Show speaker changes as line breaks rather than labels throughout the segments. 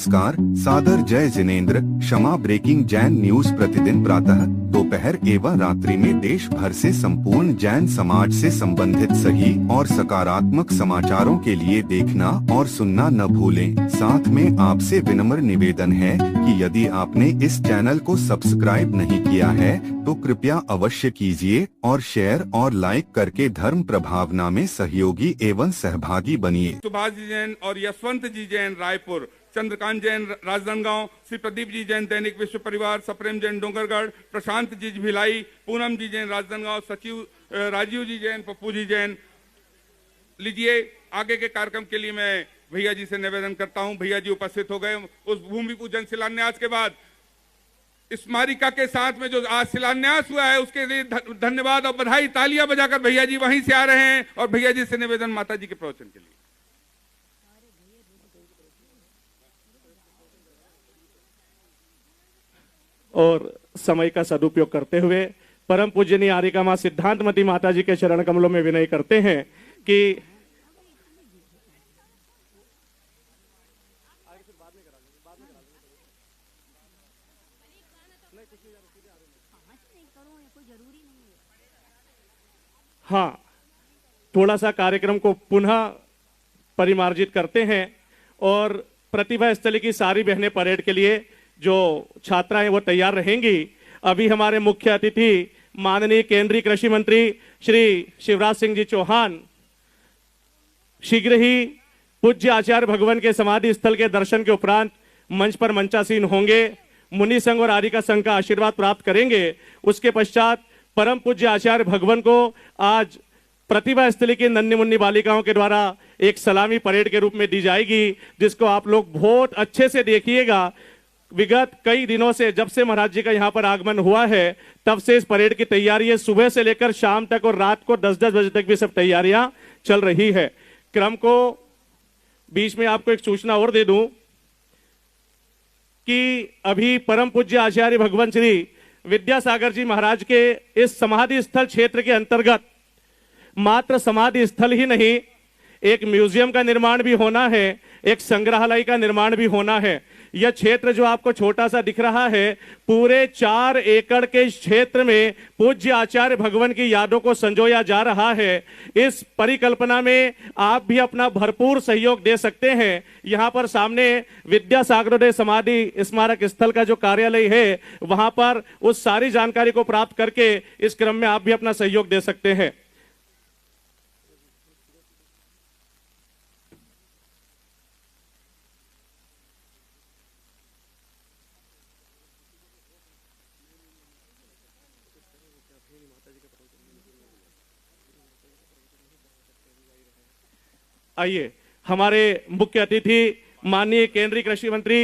नमस्कार, सादर जय जिनेंद्र। क्षमा ब्रेकिंग जैन न्यूज प्रतिदिन प्रातः, दोपहर एवं रात्रि में देश भर से संपूर्ण जैन समाज से संबंधित सही और सकारात्मक समाचारों के लिए देखना और सुनना न भूलें। साथ में आपसे विनम्र निवेदन है कि यदि आपने इस चैनल को सब्सक्राइब नहीं किया है तो कृपया अवश्य कीजिए और शेयर और लाइक करके धर्म प्रभावना में सहयोगी एवं सहभागी बनिए।
सुभाष जी जैन और यशवंत जी जैन रायपुर, चंद्रकांत जैन राजनांदगांव, श्री प्रदीप जी जैन दैनिक विश्व परिवार, सप्रेम जैन डोंगरगढ़, प्रशांत जी भिलाई, पूनम जी जैन राजनांदगांव, सचिव राजीव जी जैन, पप्पू जी जैन। लीजिए, आगे के कार्यक्रम के लिए मैं भैया जी से निवेदन करता हूं। भैया जी उपस्थित हो गए। उस भूमि पूजन शिलान्यास के बाद स्मारिका के साथ में जो आज शिलान्यास हुआ है उसके लिए धन्यवाद और बधाई। तालियां बजाकर भैया जी वहीं से आ रहे हैं और भैया जी से निवेदन माता जी के प्रवचन के लिए।
और समय का सदुपयोग करते हुए परम पूजनीय आरिका मां सिद्धांतमती माता जी के चरण कमलों में विनय करते हैं कि हाँ, थोड़ा सा कार्यक्रम को पुनः परिमार्जित करते हैं और प्रतिभा स्थली की सारी बहनें परेड के लिए जो छात्राएं वो तैयार रहेंगी। अभी हमारे मुख्य अतिथि माननीय केंद्रीय कृषि मंत्री श्री शिवराज सिंह जी चौहान शीघ्र ही पूज्य आचार्य भगवान के समाधि स्थल के दर्शन के उपरांत मंच पर मंचासीन होंगे। मुनि संघ और आरिका संघ का आशीर्वाद प्राप्त करेंगे। उसके पश्चात परम पूज्य आचार्य भगवान को आज प्रतिभा स्थली की नन्ही मुन्नी बालिकाओं के द्वारा एक सलामी परेड के रूप में दी जाएगी, जिसको आप लोग बहुत अच्छे से देखिएगा। विगत कई दिनों से, जब से महाराज जी का यहाँ पर आगमन हुआ है, तब से इस परेड की तैयारी सुबह से लेकर शाम तक और रात को 10-10 बजे तक भी सब तैयारियां चल रही है। क्रम को बीच में आपको एक सूचना और दे दूं कि अभी परम पूज्य आचार्य भगवान श्री विद्यासागर जी महाराज के इस समाधि स्थल क्षेत्र के अंतर्गत मात्र समाधि स्थल ही नहीं, एक म्यूजियम का निर्माण भी होना है, एक संग्रहालय का निर्माण भी होना है। यह क्षेत्र जो आपको छोटा सा दिख रहा है, पूरे 4 एकड़ के क्षेत्र में पूज्य आचार्य भगवान की यादों को संजोया जा रहा है। इस परिकल्पना में आप भी अपना भरपूर सहयोग दे सकते हैं। यहाँ पर सामने विद्यासागरोदय समाधि स्मारक स्थल का जो कार्यालय है, वहां पर उस सारी जानकारी को प्राप्त करके इस क्रम में आप भी अपना सहयोग दे सकते हैं। आइए, हमारे मुख्य अतिथि माननीय केंद्रीय कृषि मंत्री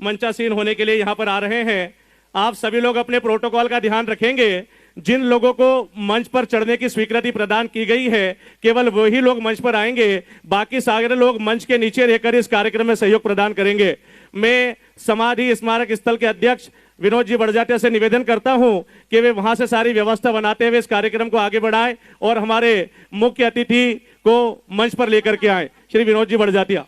मंचासीन होने के लिए यहां पर आ रहे हैं। आप सभी लोग अपने प्रोटोकॉल का ध्यान रखेंगे। जिन लोगों को मंच पर चढ़ने की स्वीकृति प्रदान की गई है, केवल वही लोग मंच पर आएंगे, बाकी सारे लोग मंच के नीचे रहकर इस कार्यक्रम में सहयोग प्रदान करेंगे। मैं समाधि स्मारक स्थल के अध्यक्ष विनोद जी बड़जात्या से निवेदन करता हूं कि वे वहां से सारी व्यवस्था बनाते हुए इस कार्यक्रम को आगे बढ़ाएं और हमारे मुख्य अतिथि को मंच पर लेकर के आए। श्री विनोद जी बड़जात्या।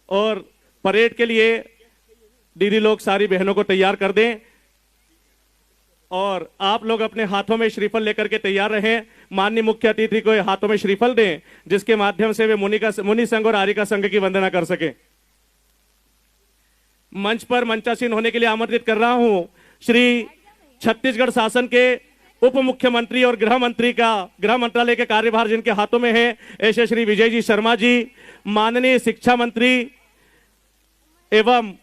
और परेड के लिए दीदी लोग सारी बहनों को तैयार कर दें और आप लोग अपने हाथों में श्रीफल लेकर के तैयार रहें। माननीय मुख्य अतिथि को हाथों में श्रीफल दें, जिसके माध्यम से वे मुनि संघ और आरिका संघ की वंदना कर सके। मंच पर मंचासीन होने के लिए आमंत्रित कर रहा हूं श्री छत्तीसगढ़ शासन के उप मुख्यमंत्री और गृह मंत्रालय के कार्यभार जिनके हाथों में है, ऐसे श्री विजय जी शर्मा जी, माननीय शिक्षा मंत्री एवं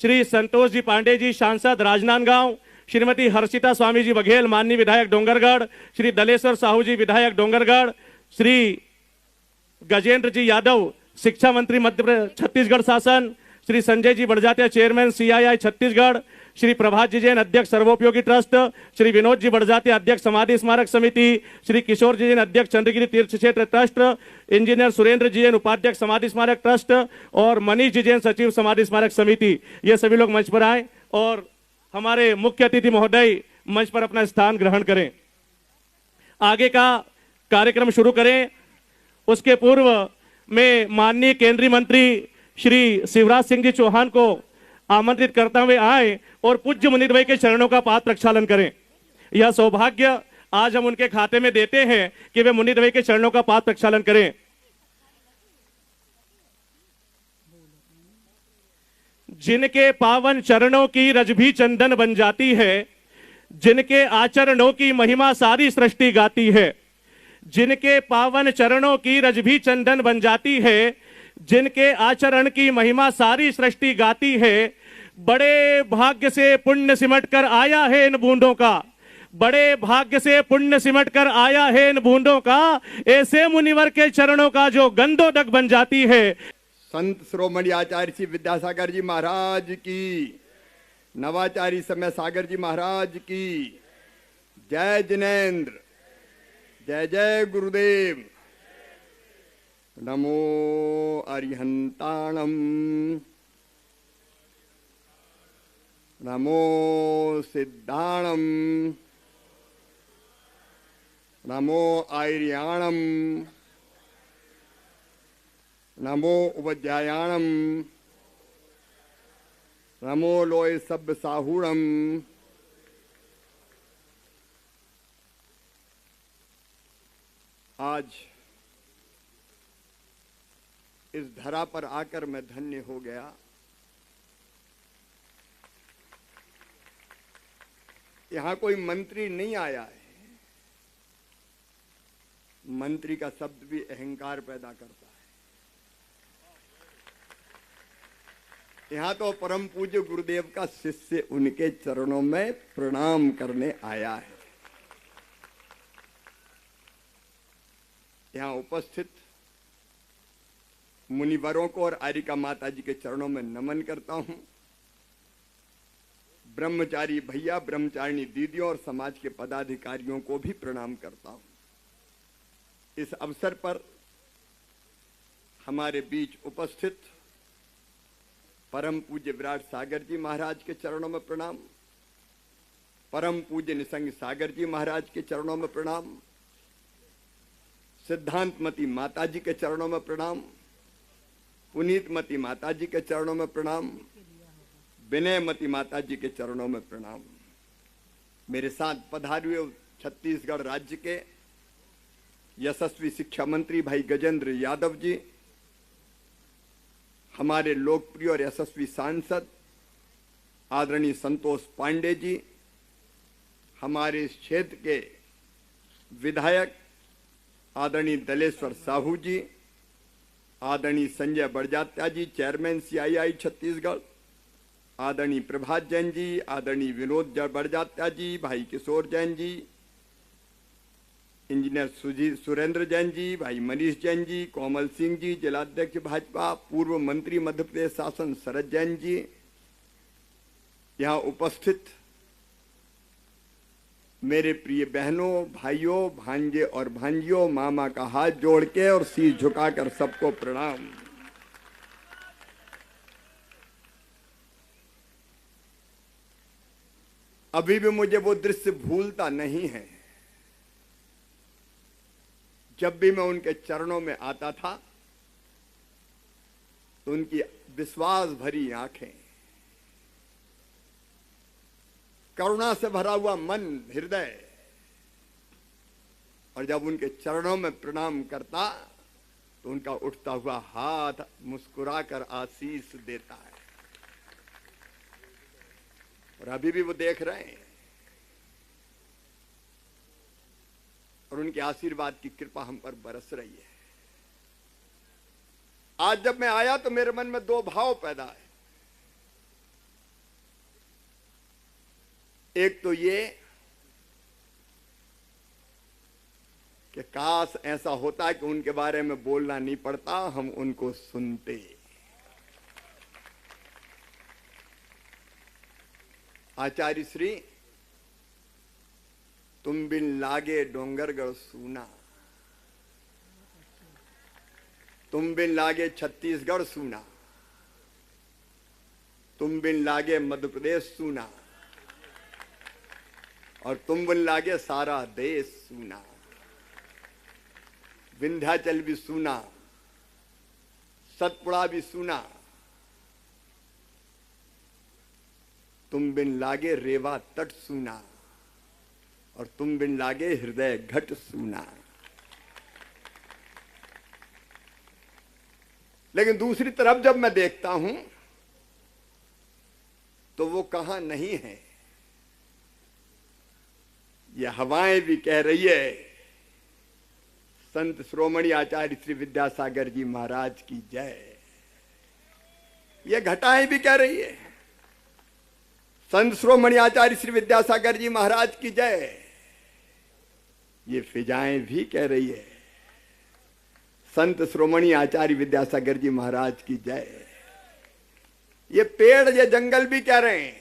श्री संतोष जी पांडे जी, सांसद राजनांदगांव, श्रीमती हर्षिता स्वामी जी बघेल, माननीय विधायक डोंगरगढ़, श्री दलेश्वर साहू जी विधायक डोंगरगढ़, श्री गजेंद्र जी यादव शिक्षा मंत्री मध्य छत्तीसगढ़ शासन, श्री संजय जी बड़जात्या चेयरमैन CII छत्तीसगढ़, श्री प्रभात जी जैन अध्यक्ष सर्वोपयोगी ट्रस्ट, श्री विनोद जी बड़जात्या अध्यक्ष समाधि स्मारक समिति, श्री किशोर जी जैन अध्यक्ष चंद्रगिरी तीर्थ क्षेत्र ट्रस्ट, इंजीनियर सुरेंद्र जी जैन उपाध्यक्ष समाधि स्मारक ट्रस्ट और मनीष जी जैन सचिव समाधि स्मारक समिति, ये सभी लोग मंच पर आए और हमारे मुख्य अतिथि महोदय मंच पर अपना स्थान ग्रहण करें। आगे का कार्यक्रम शुरू करें उसके पूर्व में माननीय केंद्रीय मंत्री श्री शिवराज सिंह जी चौहान को आमंत्रित करते हुए आए और पूज्य मुनीर भाई के चरणों का पात्र प्रक्षालन करें। यह सौभाग्य आज हम उनके खाते में देते हैं कि वे मुनीर भाई के चरणों का पात्र प्रक्षालन करें। जिनके पावन चरणों की रज भी चंदन बन जाती है, जिनके आचरणों की महिमा सारी सृष्टि गाती है, जिनके पावन चरणों की रज भी चंदन बन जाती है, जिनके आचरण की महिमा सारी सृष्टि गाती है। बड़े भाग्य से पुण्य सिमट कर आया है इन बूंदों का, बड़े भाग्य से पुण्य सिमट कर आया है इन बूंदों का, ऐसे मुनिवर के चरणों का जो गंधोदक बन जाती है।
संत शिरोमणि आचार्य श्री विद्यासागर जी महाराज की, नवाचारी समय सागर जी महाराज की जय। जिनेन्द्र जय जय गुरुदेव। नमो अरिहंताणम, नमो सिद्धाणम, नमो आर्याणम, नमो उपज्यायाणम, नमो लोय सब साहूणम। आज इस धरा पर आकर मैं धन्य हो गया। यहां कोई मंत्री नहीं आया है। मंत्री का शब्द भी अहंकार पैदा करता है। यहां तो परम पूज्य गुरुदेव का शिष्य उनके चरणों में प्रणाम करने आया है। यहां उपस्थित मुनिवरों को और आर्यिका माता जी के चरणों में नमन करता हूं। ब्रह्मचारी भैया, ब्रह्मचारिणी दीदियों और समाज के पदाधिकारियों को भी प्रणाम करता हूं। इस अवसर पर हमारे बीच उपस्थित परम पूज्य विराट सागर जी महाराज के चरणों में प्रणाम, परम पूज्य निसंग सागर जी महाराज के चरणों में प्रणाम, सिद्धांतमती माता जी के चरणों में प्रणाम, पुनीतमती माता जी के चरणों में प्रणाम, विनयमती माता जी के चरणों में प्रणाम। मेरे साथ पधारे हुए छत्तीसगढ़ राज्य के यशस्वी शिक्षा मंत्री भाई गजेंद्र यादव जी, हमारे लोकप्रिय और यशस्वी सांसद आदरणीय संतोष पांडे जी, हमारे इस क्षेत्र के विधायक आदरणीय दलेश्वर साहू जी, आदरणीय संजय बड़जात्या जी चेयरमैन CII छत्तीसगढ़, आदरणीय प्रभात जैन जी, आदरणीय विनोद बड़जात्या जी, भाई किशोर जैन जी, इंजीनियर सुरेंद्र जैन जी, भाई मनीष जैन जी, कोमल सिंह जी जिलाध्यक्ष भाजपा, पूर्व मंत्री मध्य प्रदेश शासन शरद जैन जी, यहाँ उपस्थित मेरे प्रिय बहनों, भाइयों, भांजे और भांजियों, मामा का हाथ जोड़ के और शीश झुकाकर सबको प्रणाम। अभी भी मुझे वो दृश्य भूलता नहीं है। जब भी मैं उनके चरणों में आता था तो उनकी विश्वास भरी आंखें, करुणा से भरा हुआ मन, हृदय, और जब उनके चरणों में प्रणाम करता तो उनका उठता हुआ हाथ मुस्कुराकर आशीष देता है। और अभी भी वो देख रहे हैं और उनके आशीर्वाद की कृपा हम पर बरस रही है। आज जब मैं आया तो मेरे मन में दो भाव पैदा है। एक तो ये कि काश ऐसा होता कि उनके बारे में बोलना नहीं पड़ता, हम उनको सुनते। आचार्य श्री तुम बिन लागे डोंगरगढ़ सूना, तुम बिन लागे छत्तीसगढ़ सूना, तुम बिन लागे मध्य प्रदेश सूना, और तुम बिन लागे सारा देश सूना। विंध्याचल भी सूना, सतपुड़ा भी सूना, तुम बिन लागे रेवा तट सूना, और तुम बिन लागे हृदय घट सूना। लेकिन दूसरी तरफ जब मैं देखता हूं तो वो कहां नहीं है। ये हवाएं भी कह रही है, संत श्रोमणी आचार्य श्री विद्यासागर जी महाराज की जय। ये घटाएं भी कह रही है, संत श्रोमणी आचार्य श्री विद्यासागर जी महाराज की जय। ये फिजाएं भी कह रही है, संत श्रोमणी आचार्य विद्यासागर जी महाराज की जय। ये पेड़ ये जंगल भी कह रहे हैं,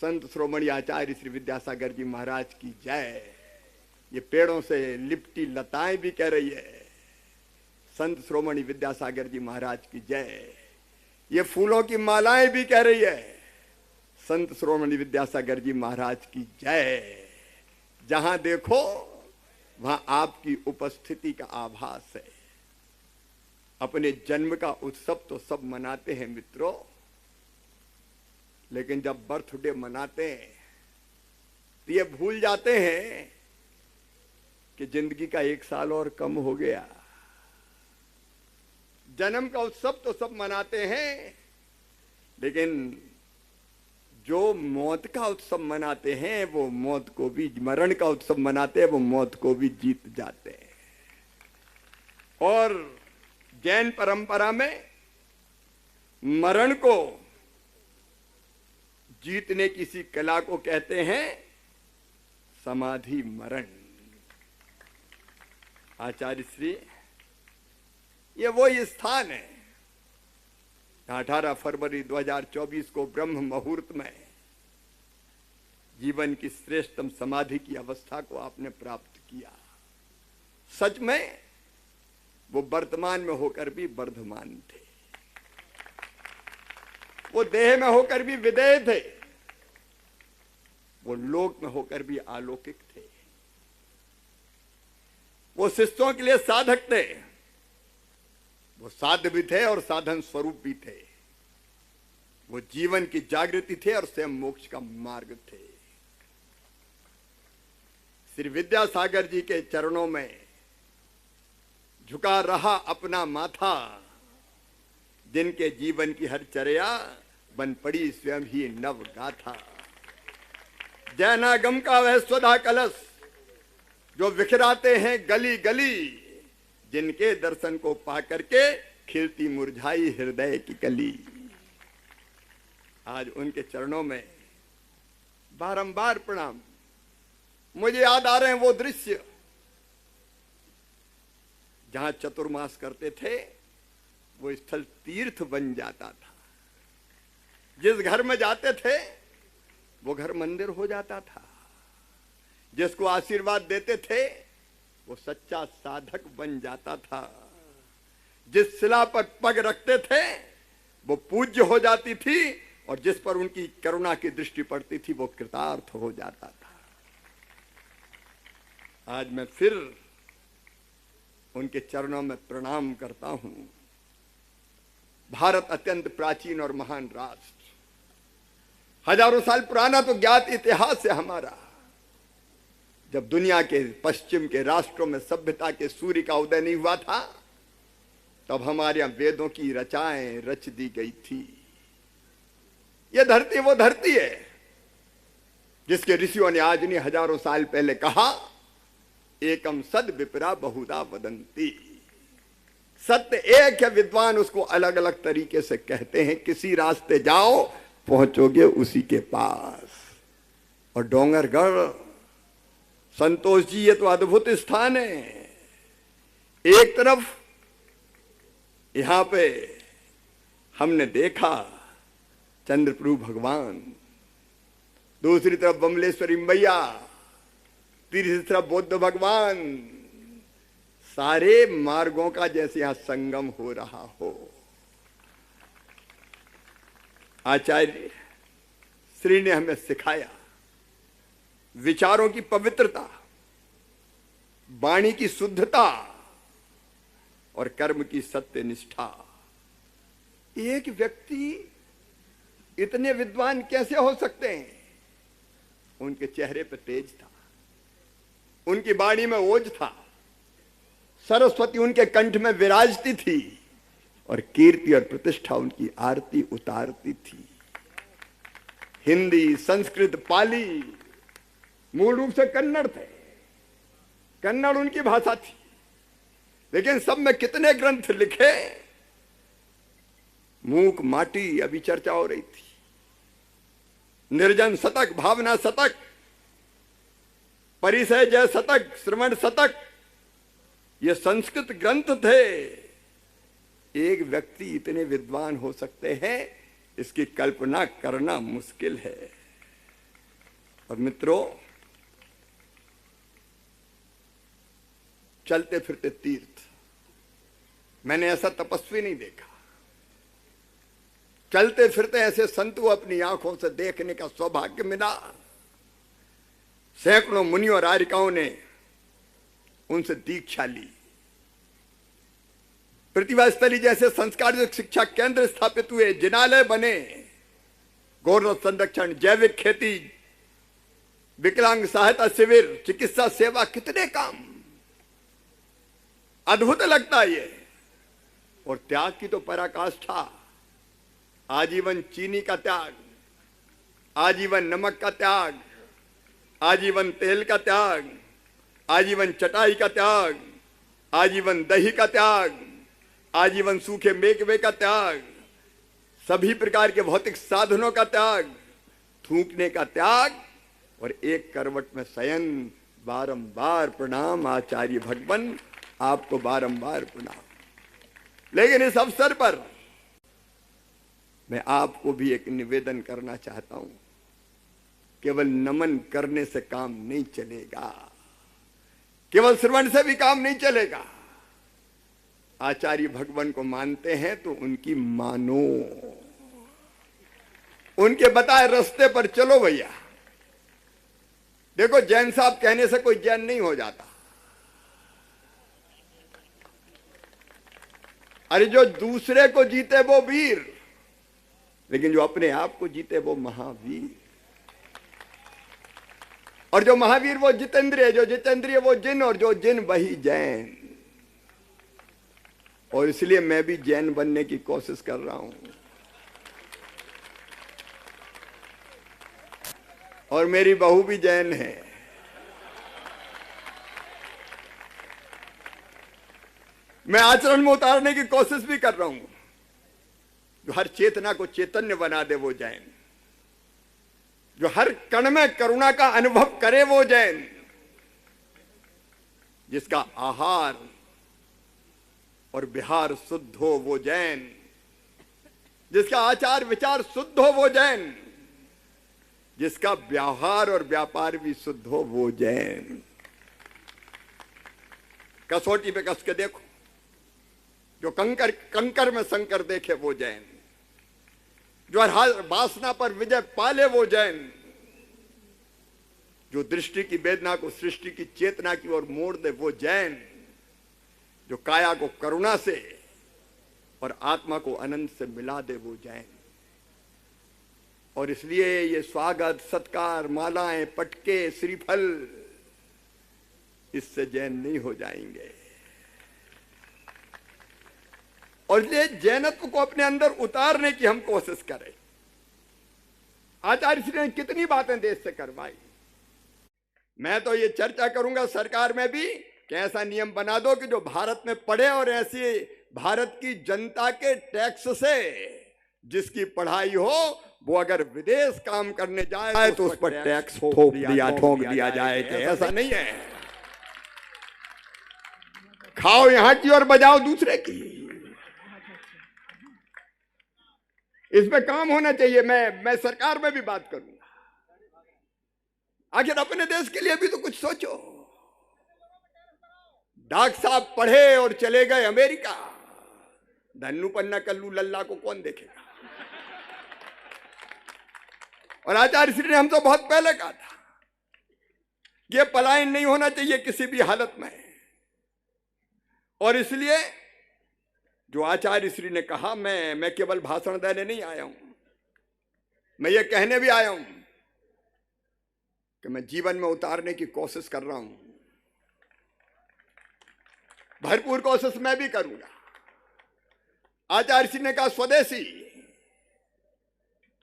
संत श्रोमणी आचार्य श्री विद्यासागर जी महाराज की जय। ये पेड़ों से लिपटी लताएं भी कह रही है, संत श्रोमणी विद्यासागर जी महाराज की जय। ये फूलों की मालाएं भी कह रही है, संत श्रोमणी विद्यासागर जी महाराज की जय। जहां देखो वहां आपकी उपस्थिति का आभास है। अपने जन्म का उत्सव तो सब मनाते हैं मित्रों, लेकिन जब बर्थडे मनाते हैं तो ये भूल जाते हैं कि जिंदगी का 1 साल और कम हो गया। जन्म का उत्सव तो सब मनाते हैं, लेकिन जो मौत का उत्सव मनाते हैं वो मौत को भी, मरण का उत्सव मनाते हैं वो मौत को भी जीत जाते हैं। और जैन परंपरा में मरण को जीतने की इसी कला को कहते हैं समाधि मरण। आचार्य श्री ये वही स्थान है 18 फरवरी 2024 को ब्रह्म मुहूर्त में जीवन की श्रेष्ठतम समाधि की अवस्था को आपने प्राप्त किया। सच में वो वर्तमान में होकर भी वर्धमान थे, वो देह में होकर भी विदेह थे, वो लोक में होकर भी अलौकिक थे। वो शिष्यों के लिए साधक थे, वो साध्य भी थे और साधन स्वरूप भी थे। वो जीवन की जागृति थे और स्वयं मोक्ष का मार्ग थे। श्री विद्यासागर जी के चरणों में झुका रहा अपना माथा, जिनके जीवन की हर चर्या बन पड़ी स्वयं ही नव गाथा। जैनागम का वह स्वधा कलश जो विखराते हैं गली गली, जिनके दर्शन को पाकर के खिलती मुरझाई हृदय की कली। आज उनके चरणों में बारंबार प्रणाम। मुझे याद आ रहे हैं वो दृश्य जहां चतुर्मास करते थे, वो स्थल तीर्थ बन जाता था। जिस घर में जाते थे वो घर मंदिर हो जाता था। जिसको आशीर्वाद देते थे वो सच्चा साधक बन जाता था। जिस शिला पर पग रखते थे वो पूज्य हो जाती थी, और जिस पर उनकी करुणा की दृष्टि पड़ती थी वो कृतार्थ हो जाता था। आज मैं फिर उनके चरणों में प्रणाम करता हूं। भारत अत्यंत प्राचीन और महान राष्ट्र, हजारों साल पुराना तो ज्ञात इतिहास है हमारा। जब दुनिया के पश्चिम के राष्ट्रों में सभ्यता के सूर्य का उदय नहीं हुआ था, तब हमारे यहां वेदों की रचाएं रच दी गई थी। यह धरती वो धरती है जिसके ऋषियों ने आज नहीं हजारों साल पहले कहा, एकम सद विपरा बहुधा वदंती। सत्य एक है, विद्वान उसको अलग अलग तरीके से कहते हैं। किसी रास्ते जाओ पहुंचोगे उसी के पास। और डोंगरगढ़, संतोष जी, ये तो अद्भुत स्थान है। एक तरफ यहां पे हमने देखा चंद्रप्रभु भगवान, दूसरी तरफ बमलेश्वरी मैया, तीसरी तरफ बुद्ध भगवान, सारे मार्गों का जैसे यहां संगम हो रहा हो। आचार्य श्री ने हमें सिखाया विचारों की पवित्रता, वाणी की शुद्धता और कर्म की सत्य निष्ठा। एक व्यक्ति इतने विद्वान कैसे हो सकते हैं? उनके चेहरे पर तेज था, उनकी वाणी में ओज था, सरस्वती उनके कंठ में विराजती थी और कीर्ति और प्रतिष्ठा उनकी आरती उतारती थी। हिंदी, संस्कृत, पाली, मूल रूप से कन्नड़ थे, कन्नड़ उनकी भाषा थी, लेकिन सब में कितने ग्रंथ लिखे। मूक माटी अभी चर्चा हो रही थी, निर्जन शतक, भावना शतक, परिसय जय शतक, श्रवण शतक, ये संस्कृत ग्रंथ थे। एक व्यक्ति इतने विद्वान हो सकते हैं, इसकी कल्पना करना मुश्किल है। और मित्रों, चलते फिरते तीर्थ, मैंने ऐसा तपस्वी नहीं देखा। चलते फिरते ऐसे संतों अपनी आंखों से देखने का सौभाग्य मिला। सैकड़ों मुनियों और आर्यिकाओं ने उनसे दीक्षा ली। प्रतिभा स्थली जैसे संस्कार शिक्षा केंद्र स्थापित हुए, जिनालय बने, गौरव संरक्षण, जैविक खेती, विकलांग सहायता शिविर, चिकित्सा सेवा, कितने काम। अद्भुत लगता है ये। और त्याग की तो पराकाष्ठा। आजीवन चीनी का त्याग, आजीवन नमक का त्याग, आजीवन तेल का त्याग, आजीवन चटाई का त्याग, आजीवन दही का त्याग, आजीवन सूखे मेवे का त्याग, सभी प्रकार के भौतिक साधनों का त्याग, थूकने का त्याग और एक करवट में शयन। बारंबार प्रणाम आचार्य भगवान, आपको बारंबार प्रणाम। लेकिन इस अवसर पर मैं आपको भी एक निवेदन करना चाहता हूं। केवल नमन करने से काम नहीं चलेगा, केवल श्रवण से भी काम नहीं चलेगा। आचार्य भगवान को मानते हैं तो उनकी मानो, उनके बताए रास्ते पर चलो भैया। देखो, जैन साहब कहने से कोई जैन नहीं हो जाता। अरे जो दूसरे को जीते वो वीर, लेकिन जो अपने आप को जीते वो महावीर। और जो महावीर वो जितेंद्रिय, जो जितेंद्रिय वो जिन, और जो जिन वही जैन। और इसलिए मैं भी जैन बनने की कोशिश कर रहा हूं। और मेरी बहू भी जैन है। मैं आचरण में उतारने की कोशिश भी कर रहा हूं। जो हर चेतना को चैतन्य बना दे वो जैन, जो हर कण में करुणा का अनुभव करे वो जैन, जिसका आहार और विहार शुद्ध हो वो जैन, जिसका आचार विचार शुद्ध हो वो जैन, जिसका व्यवहार और व्यापार भी शुद्ध हो वो जैन। कसौटी पे कस के देखो, जो कंकर कंकर में शंकर देखे वो जैन, जो हर वासना पर विजय पाले वो जैन, जो दृष्टि की वेदना को सृष्टि की चेतना की ओर मोड़ दे वो जैन, जो काया को करुणा से और आत्मा को अनंत से मिला दे वो जैन। और इसलिए ये स्वागत, सत्कार, मालाएं, पटके, श्रीफल, इससे जैन नहीं हो जाएंगे। और ये जैनत्व को अपने अंदर उतारने की हम कोशिश करें। आचार्य श्री ने कितनी बातें देश से करवाई। मैं तो ये चर्चा करूंगा सरकार में भी कि ऐसा नियम बना दो कि जो भारत में पढ़े और ऐसी भारत की जनता के टैक्स से जिसकी पढ़ाई हो, वो अगर विदेश काम करने जाए तो उस पर टैक्स ठोक दिया जाए। ऐसा नहीं है, खाओ यहां की और बजाओ दूसरे की। इस पे काम होना चाहिए। मैं सरकार में भी बात करूंगा। आखिर अपने देश के लिए भी तो कुछ सोचो। डॉक्टर साहब पढ़े और चले गए अमेरिका, धन्नू पन्ना कल्लू लल्ला को कौन देखेगा। और आचार्य श्री ने हमसे बहुत पहले कहा था कि यह पलायन नहीं होना चाहिए किसी भी हालत में। और इसलिए जो आचार्य श्री ने कहा, मैं केवल भाषण देने नहीं आया हूं, मैं ये कहने भी आया हूं कि मैं जीवन में उतारने की कोशिश कर रहा हूं। भरपूर कोशिश मैं भी करूंगा। आचार्य श्री ने कहा स्वदेशी,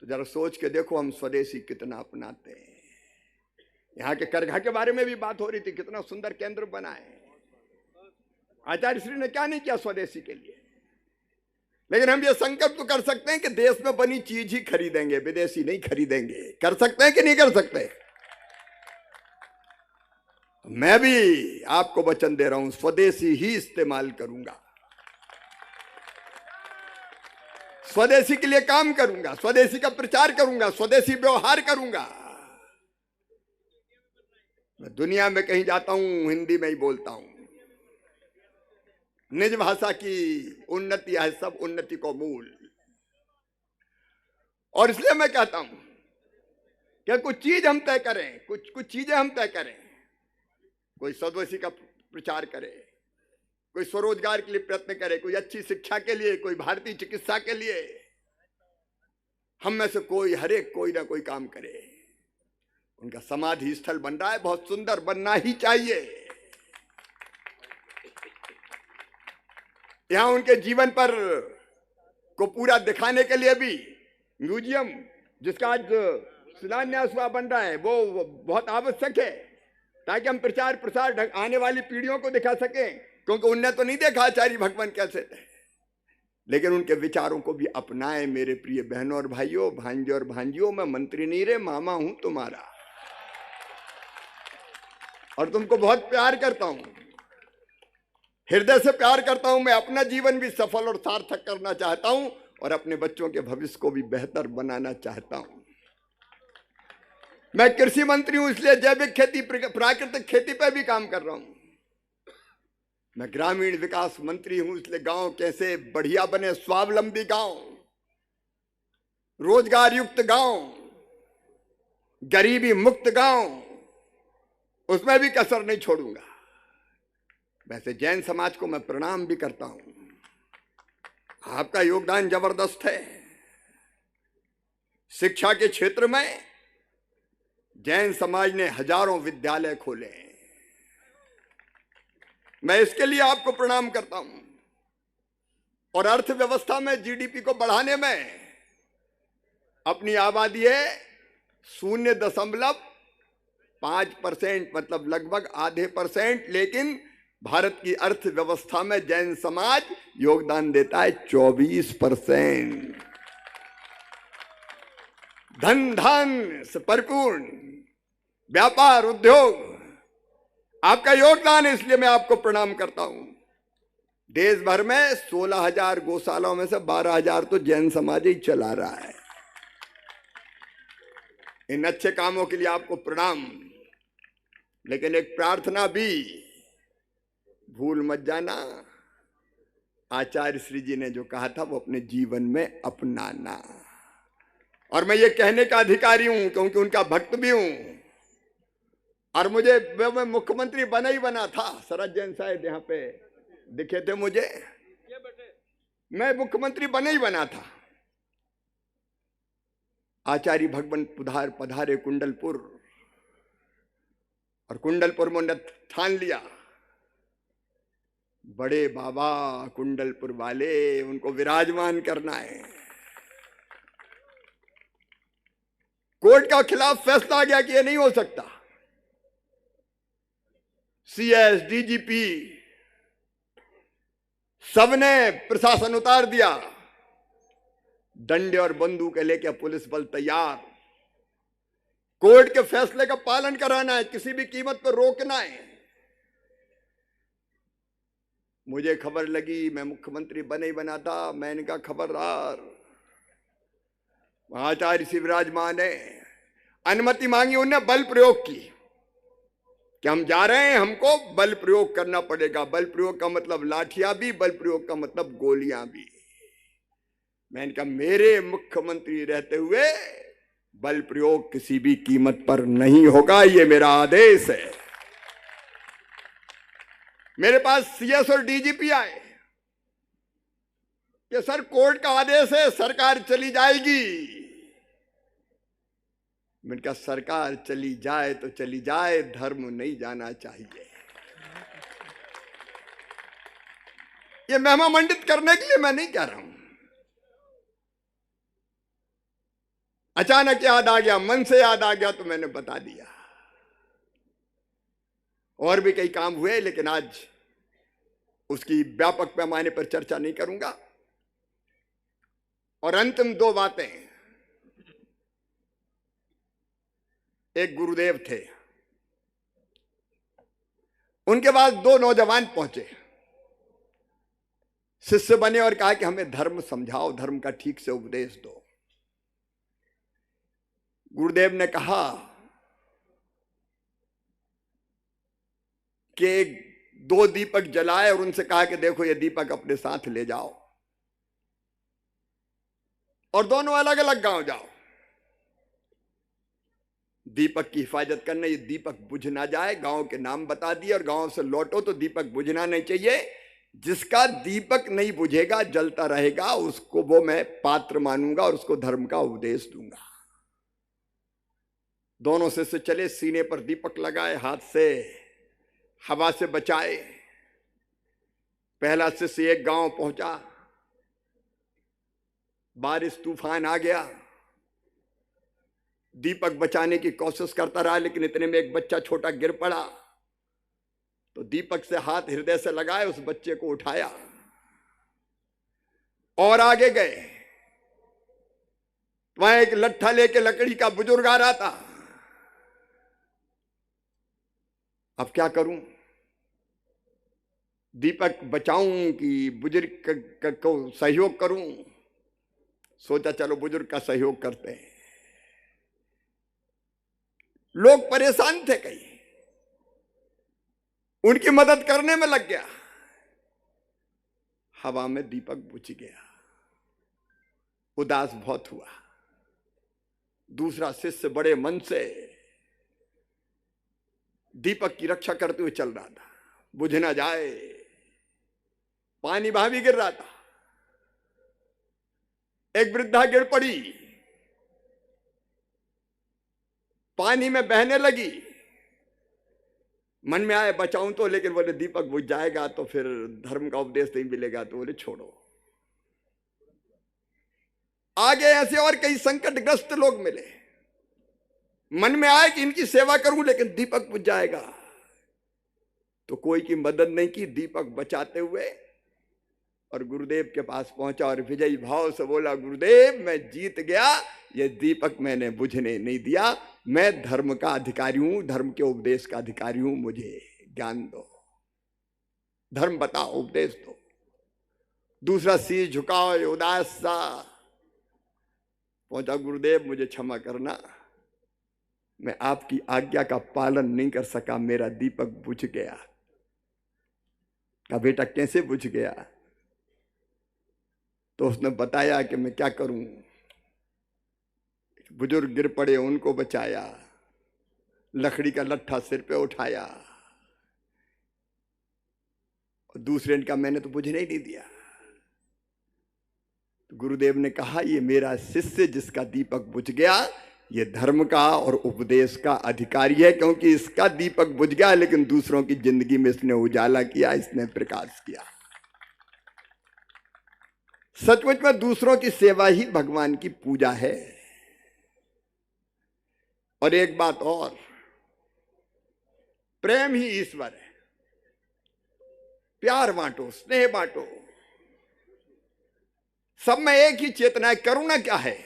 तो जरा सोच के देखो हम स्वदेशी कितना अपनाते हैं। यहां के करघा के बारे में भी बात हो रही थी, कितना सुंदर केंद्र बना है। आचार्य श्री ने क्या नहीं किया स्वदेशी के लिए। लेकिन हम ये संकल्प तो कर सकते हैं कि देश में बनी चीज ही खरीदेंगे, विदेशी नहीं खरीदेंगे। कर सकते हैं कि नहीं कर सकते? मैं भी आपको वचन दे रहा हूं, स्वदेशी ही इस्तेमाल करूंगा, स्वदेशी के लिए काम करूंगा, स्वदेशी का प्रचार करूंगा, स्वदेशी व्यवहार करूंगा। मैं दुनिया में कहीं जाता हूं हिंदी में ही बोलता हूं। निज भाषा की उन्नति है सब उन्नति को मूल। और इसलिए मैं कहता हूं कि कुछ चीज हम तय करें, कुछ चीजें हम तय करें। कोई स्वदेशी का प्रचार करे, कोई स्वरोजगार के लिए प्रयत्न करे, कोई अच्छी शिक्षा के लिए, कोई भारतीय चिकित्सा के लिए। हम में से कोई, हर एक कोई ना कोई काम करे। उनका समाधि स्थल बन रहा है, बहुत सुंदर बनना ही चाहिए। यहां उनके जीवन पर को पूरा दिखाने के लिए भी म्यूजियम, जिसका आज शिलान्यास हुआ, बन रहा है, वो बहुत आवश्यक है, ताकि हम प्रचार प्रसार आने वाली पीढ़ियों को दिखा सकें। क्योंकि उनने तो नहीं देखा आचार्य भगवान कैसे थे, लेकिन उनके विचारों को भी अपनाएं। मेरे प्रिय बहनों और भाइयों, भांजे और भांजियों, मैं मंत्री नहीं रे, मामा हूं तुम्हारा, और तुमको बहुत प्यार करता हूं, हृदय से प्यार करता हूं। मैं अपना जीवन भी सफल और सार्थक करना चाहता हूं, और अपने बच्चों के भविष्य को भी बेहतर बनाना चाहता हूं। मैं कृषि मंत्री हूं, इसलिए जैविक खेती, प्राकृतिक खेती पर भी काम कर रहा हूं। मैं ग्रामीण विकास मंत्री हूं, इसलिए गांव कैसे बढ़िया बने, स्वावलंबी गांव, रोजगार युक्त गांव, गरीबी मुक्त गांव, उसमें भी कसर नहीं छोड़ूंगा। वैसे जैन समाज को मैं प्रणाम भी करता हूं, आपका योगदान जबरदस्त है। शिक्षा के क्षेत्र में जैन समाज ने हजारों विद्यालय खोले हैं, मैं इसके लिए आपको प्रणाम करता हूं। और अर्थव्यवस्था में जीडीपी को बढ़ाने में अपनी आबादी है 0.5%, मतलब लगभग आधे %, लेकिन भारत की अर्थव्यवस्था में जैन समाज योगदान देता है 24%। धन धान से परिपूर्ण व्यापार उद्योग आपका योगदान है, इसलिए मैं आपको प्रणाम करता हूं। देश भर में 16,000 गौशालाओं में से 12,000 तो जैन समाज ही चला रहा है। इन अच्छे कामों के लिए आपको प्रणाम। लेकिन एक प्रार्थना भी भूल मत जाना, आचार्य श्री जी ने जो कहा था वो अपने जीवन में अपनाना। और मैं ये कहने का अधिकारी हूं क्योंकि उनका भक्त भी हूं, और मैं मुख्यमंत्री बना ही बना था। शरद जैन शायद यहाँ पे दिखे थे मुझे, मैं मुख्यमंत्री बना ही बना था। आचार्य भगवान पधारे कुंडलपुर, और कुंडलपुर में उन्होंने ठान लिया, बड़े बाबा कुंडलपुर वाले, उनको विराजमान करना है। कोर्ट का खिलाफ फैसला आ गया कि ये नहीं हो सकता। सीएस, डीजीपी सबने प्रशासन उतार दिया, डंडे और बंदूक लेके पुलिस बल तैयार। कोर्ट के फैसले का पालन कराना है, किसी भी कीमत पर रोकना है। मुझे खबर लगी, मैं मुख्यमंत्री बने ही बना था, मैंने कहा खबरदार, आचार्य श्री विराजमान है, अनुमति मांगी, उन्हें बल प्रयोग की कि हम जा रहे हैं, हमको बल प्रयोग करना पड़ेगा। बल प्रयोग का मतलब लाठियां भी, बल प्रयोग का मतलब गोलियां भी। मैंने कहा मेरे मुख्यमंत्री रहते हुए बल प्रयोग किसी भी कीमत पर नहीं होगा, ये मेरा आदेश है। मेरे पास सीएस और डीजीपी आए कि सर कोर्ट का आदेश है, सरकार चली जाएगी। मैंने कहा सरकार चली जाए तो चली जाए, धर्म नहीं जाना चाहिए। ये महिमा मंडित करने के लिए मैं नहीं कह रहा हूं। अचानक याद आ गया, मन से याद आ गया तो मैंने बता दिया। और भी कई काम हुए, लेकिन आज उसकी व्यापक पैमाने पर चर्चा नहीं करूंगा। और अंतिम दो बातें। एक गुरुदेव थे, उनके पास दो नौजवान पहुंचे, शिष्य बने और कहा कि हमें धर्म समझाओ, धर्म का ठीक से उपदेश दो। गुरुदेव ने कहा कि दो दीपक जलाए और उनसे कहा कि देखो ये दीपक अपने साथ ले जाओ और दोनों अलग अलग गांव जाओ। दीपक की हिफाजत करना, ये दीपक बुझ ना जाए। गांव के नाम बता दिए और गांव से लौटो तो दीपक बुझना नहीं चाहिए। जिसका दीपक नहीं बुझेगा, जलता रहेगा, उसको वो मैं पात्र मानूंगा और उसको धर्म का उपदेश दूंगा। दोनों से चले, सीने पर दीपक लगाए, हाथ से हवा से बचाए। पहला शिष्य एक गांव पहुंचा, बारिश तूफान आ गया, दीपक बचाने की कोशिश करता रहा, लेकिन इतने में एक बच्चा छोटा गिर पड़ा। तो दीपक से हाथ हृदय से लगाए, उस बच्चे को उठाया और आगे गए। वहां एक लट्ठा लेके लकड़ी का बुजुर्ग आ रहा था। अब क्या करूं, दीपक बचाऊं कि बुजुर्ग को सहयोग करूं? सोचा चलो बुजुर्ग का सहयोग करते हैं। लोग परेशान थे, कई उनकी मदद करने में लग गया। हवा में दीपक बुझ गया, उदास बहुत हुआ। दूसरा शिष्य बड़े मन से दीपक की रक्षा करते हुए चल रहा था, बुझ ना जाए। पानी वहां भी गिर रहा था। एक वृद्धा गिर पड़ी, पानी में बहने लगी। मन में आए बचाऊं तो, लेकिन बोले दीपक बुझ जाएगा तो फिर धर्म का उपदेश नहीं मिलेगा, तो बोले छोड़ो। आगे ऐसे और कई संकटग्रस्त लोग मिले। मन में आए कि इनकी सेवा करूं, लेकिन दीपक बुझ जाएगा, तो कोई की मदद नहीं की, दीपक बचाते हुए और गुरुदेव के पास पहुंचा और विजयी भाव से बोला, गुरुदेव मैं जीत गया, ये दीपक मैंने बुझने नहीं दिया। मैं धर्म का अधिकारी हूं, धर्म के उपदेश का अधिकारी हूं, मुझे ज्ञान दो, धर्म बताओ, उपदेश दो। दूसरा शीश झुकाओ, उदास सा पहुंचा, गुरुदेव मुझे क्षमा करना, मैं आपकी आज्ञा का पालन नहीं कर सका, मेरा दीपक बुझ गया। कहा बेटा कैसे बुझ गया? तो उसने बताया कि मैं क्या करूं, बुजुर्ग गिर पड़े, उनको बचाया, लकड़ी का लट्ठा सिर पे उठाया, और दूसरे ने कहा मैंने तो बुझने ही नहीं दिया। तो गुरुदेव ने कहा ये मेरा शिष्य जिसका दीपक बुझ गया, ये धर्म का और उपदेश का अधिकारी है, क्योंकि इसका दीपक बुझ गया, लेकिन दूसरों की जिंदगी में इसने उजाला किया, इसने प्रकाश किया। सचमुच में दूसरों की सेवा ही भगवान की पूजा है। और एक बात और, प्रेम ही ईश्वर है। प्यार बांटो, स्नेह बांटो, सब में एक ही चेतना है। करुणा क्या है?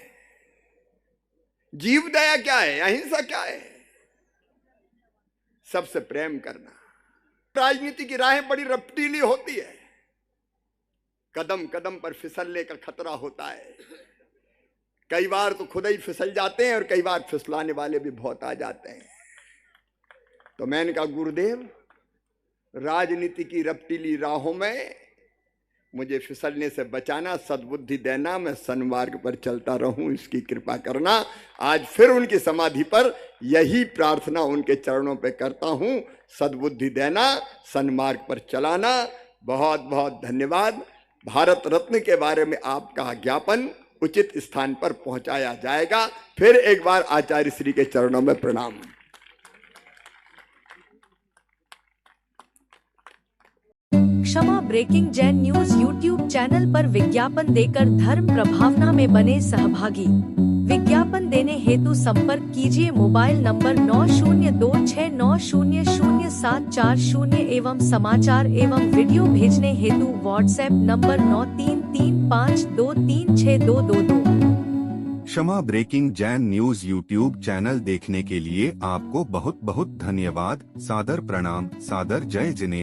जीव दया क्या है? अहिंसा क्या है? सबसे प्रेम करना। राजनीति की राहें बड़ी रफ्तीली होती है, कदम कदम पर फिसलने का खतरा होता है। कई बार तो खुद ही फिसल जाते हैं और कई बार फिसलाने वाले भी बहुत आ जाते हैं। तो मैंने कहा गुरुदेव, राजनीति की रपटीली राहों में मुझे फिसलने से बचाना, सद्बुद्धि देना, मैं सन्मार्ग पर चलता रहूं, इसकी कृपा करना। आज फिर उनकी समाधि पर यही प्रार्थना उनके चरणों पे करता हूं, सद्बुद्धि देना, सन्मार्ग पर चलाना। बहुत बहुत धन्यवाद। भारत रत्न के बारे में आपका ज्ञापन उचित स्थान पर पहुंचाया जाएगा। फिर एक बार आचार्य श्री के चरणों में प्रणाम।
Kshama breaking Jain news YouTube channel पर विज्ञापन देकर धर्म प्रभावना में बने सहभागी। विज्ञापन देने हेतु संपर्क कीजिए मोबाइल नंबर 9026900740 एवं समाचार एवं वीडियो भेजने हेतु WhatsApp number 9335236222।
Kshama breaking Jain news YouTube channel देखने के लिए आपको बहुत बहुत धन्यवाद। सादर प्रणाम, सादर जय जिनेंद्र।